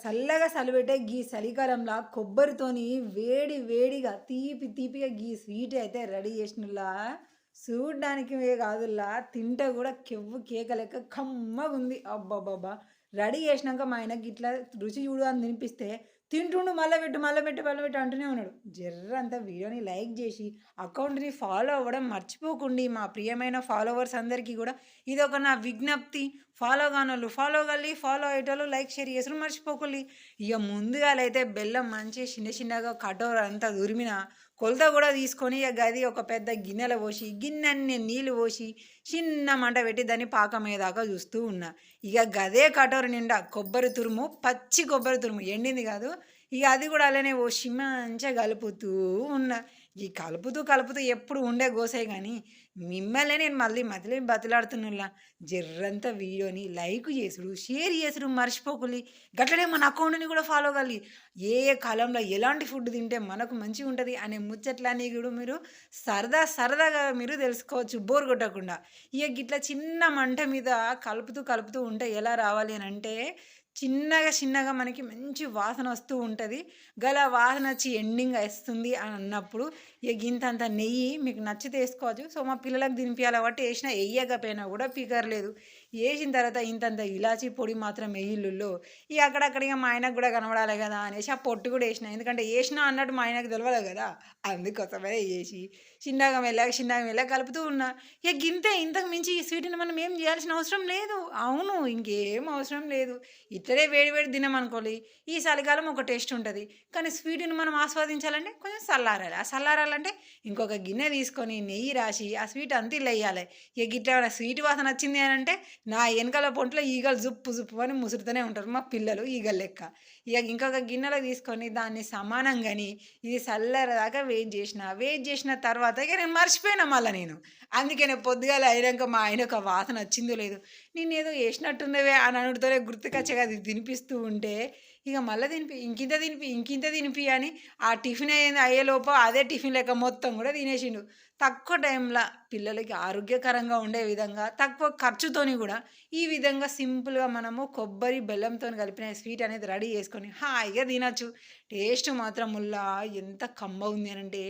చల్లగా సలిపెట్టే గీ చలికాలంలో కొబ్బరితోని వేడి వేడిగా తీపి తీపిగా గీ స్వీట్ అయితే రెడీ చేసినలా చూడ్డానికి కాదుల్లా తింటే కూడా కెవ్వు కేక లెక్క కమ్మగుంది. అబ్బబ్బబ్బా! రెడీ చేసినాక మా ఆయనకి ఇట్లా రుచి చూడు అని తినిపిస్తే తింటుండు మళ్ళా పెట్టు, మళ్ళా పెట్టు, మళ్ళా పెట్టు అంటూనే ఉన్నాడు. జర్రంతా వీడియోని లైక్ చేసి అకౌంట్‌ని ఫాలో అవ్వడం మర్చిపోకండి. మా ప్రియమైన ఫాలోవర్స్ అందరికీ కూడా ఇదొక నా విజ్ఞప్తి. ఫాలో కానోళ్ళు ఫాలో కాల్లి, ఫాలో అయ్యేటోళ్ళు లైక్, షేర్ చేసుడు మర్చిపోకుల్లి. ఇక ముందుగాలైతే బెల్లం మంచిగా చిన్న చిన్నగా కటోర అంతా తురిమిన కొలత కూడా తీసుకొని ఇక గది ఒక పెద్ద గిన్నెలో పోసి గిన్నెన్ని నీళ్ళు పోసి చిన్న మంట పెట్టి దాన్ని పాకమయ్యేదాకా చూస్తూ ఉన్నా. ఇక గదే కటోర నిండా కొబ్బరి తురుము, పచ్చి కొబ్బరి తురుము ఎండింది కాదు. ఇక అది కూడా అలానే పోసి మంచిగా కలుపుతూ ఉన్నా. ఈ కలుపుతూ కలుపుతూ ఎప్పుడు ఉండే గోసే కానీ మిమ్మల్నే నేను మళ్ళీ మధ్యలో బతిలాడుతున్నా. జర్రంతా వీడియోని లైక్ చేసుడు, షేర్ చేసుడు మర్చిపోకులి. గట్లనే మన అకౌంట్ని కూడా ఫాలో కాలి. ఏ ఏ కాలంలో ఎలాంటి ఫుడ్ తింటే మనకు మంచిగా ఉంటుంది అనే ముచ్చట్లన్నీ కూడా మీరు సరదాగా మీరు తెలుసుకోవచ్చు బోర్ కొట్టకుండా. ఇక గిట్లా చిన్న మంట మీద కలుపుతూ కలుపుతూ ఉంటే ఎలా రావాలి అని అంటే చిన్నగా మనకి మంచి వాసన వస్తూ ఉంటుంది. గల వాసన వచ్చి ఎండింగ్ వస్తుంది అని అన్నప్పుడు ఇక గింతంత నెయ్యి మీకు నచ్చితే వేసుకోవచ్చు. సో మా పిల్లలకు తినిపియాలి కాబట్టి వేసిన వేయకపోయినా కూడా పీకర్లేదు. వేసిన తర్వాత ఇంతంత ఇలాచీ పొడి మాత్రం వేయిల్లుల్లో ఇక అక్కడక్కడ ఇక మా ఆయనకు కూడా కనబడాలి కదా అనేసి ఆ పొట్టు కూడా వేసిన. ఎందుకంటే వేసినా అన్నట్టు మా ఆయనకు తెలియదు కదా, అందుకోసమే వేసి చిన్నగా మెల్లగా కలుపుతూ ఉన్నా. ఇక గింతే, ఇంతకు మించి ఈ స్వీట్ని మనం ఏం చేయాల్సిన అవసరం లేదు. అవును, ఇంకేం అవసరం లేదు. ఇట్లనే వేడి వేడి తినం అనుకోండి ఈ చలికాలం ఒక టేస్ట్ ఉంటుంది. కానీ స్వీట్ని మనం ఆస్వాదించాలంటే కొంచెం చల్లారాలి. ఆ చల్లారాలంటే ఇంకొక గిన్నె తీసుకొని నెయ్యి రాసి ఆ స్వీట్ అంతా ఇలా వేయాలి. ఇక గిట్లా ఏమైనా స్వీట్ వాసన వచ్చింది అని అంటే నా వెనకాల పొంట్లో ఈగలు జుప్పు అని ముసురుతూనే ఉంటారు మా పిల్లలు ఈగలు లెక్క. ఇక ఇంకొక గిన్నెలో తీసుకొని దాన్ని సమానంగాని ఇది చల్లరదాకా వెయిట్ చేసిన తర్వాత ఇక నేను మర్చిపోయినా మళ్ళీ నేను. అందుకనే పొద్దుగాల అయినాక మా ఆయన ఒక వాసన వచ్చిందో లేదు నేనేదో వేసినట్టున్నవే అని అనుడితోనే గుర్తుకొచ్చగా అది తినిపిస్తూ ఉంటే ఇక మళ్ళీ ఇంకింత తినిపి అని ఆ టిఫిన్ అయ్యేలోపు అదే టిఫిన్ లెక్క మొత్తం కూడా తినేసిండు. తక్కువ టైంలో పిల్లలకి ఆరోగ్యకరంగా ఉండే విధంగా తక్కువ ఖర్చుతోని కూడా ఈ విధంగా సింపుల్గా మనము కొబ్బరి బెల్లంతో కలిపిన స్వీట్ అనేది రెడీ చేసుకొని హాయిగా తినచ్చు. టేస్ట్ మాత్రం ముల్లా ఎంత కమ్మ ఉంది అని అంటే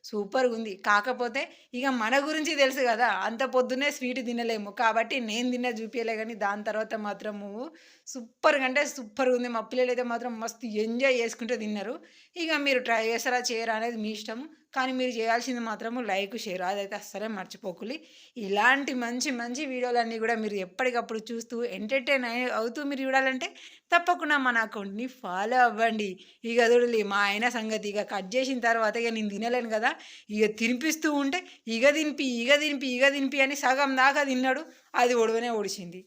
సూపర్గా ఉంది. కాకపోతే ఇక మన గురించి తెలుసు కదా, అంత పొద్దున్నే స్వీట్ తినలేము కాబట్టి నేను తిన్న చూపించలే. కానీ దాని తర్వాత మాత్రము సూపర్గా అంటే సూపర్గా ఉంది. మా పిల్లలు అయితే మాత్రం మస్తు ఎంజాయ్ చేసుకుంటూ తిన్నారు. ఇక మీరు ట్రై చేస్తారా చేయరా అనేది మీ ఇష్టం. కానీ మీరు చేయాల్సింది మాత్రము లైక్, షేర్ అదైతే అస్సలే మర్చిపోకులి. ఇలాంటి మంచి మంచి వీడియోలన్నీ కూడా మీరు ఎప్పటికప్పుడు చూస్తూ ఎంటర్టైన్ అవుతూ మీరు చూడాలంటే తప్పకుండా మన అకౌంట్ని ఫాలో అవ్వండి. ఇక చూడలే మా ఆయన సంగతి ఇక కట్ చేసిన తర్వాత ఇక నేను తినలేను కదా, ఇక తినిపిస్తూ ఉంటే ఇక తినిపి అని సగం దాకా తిన్నాడు. అది ఒడవనే ఒడిచింది.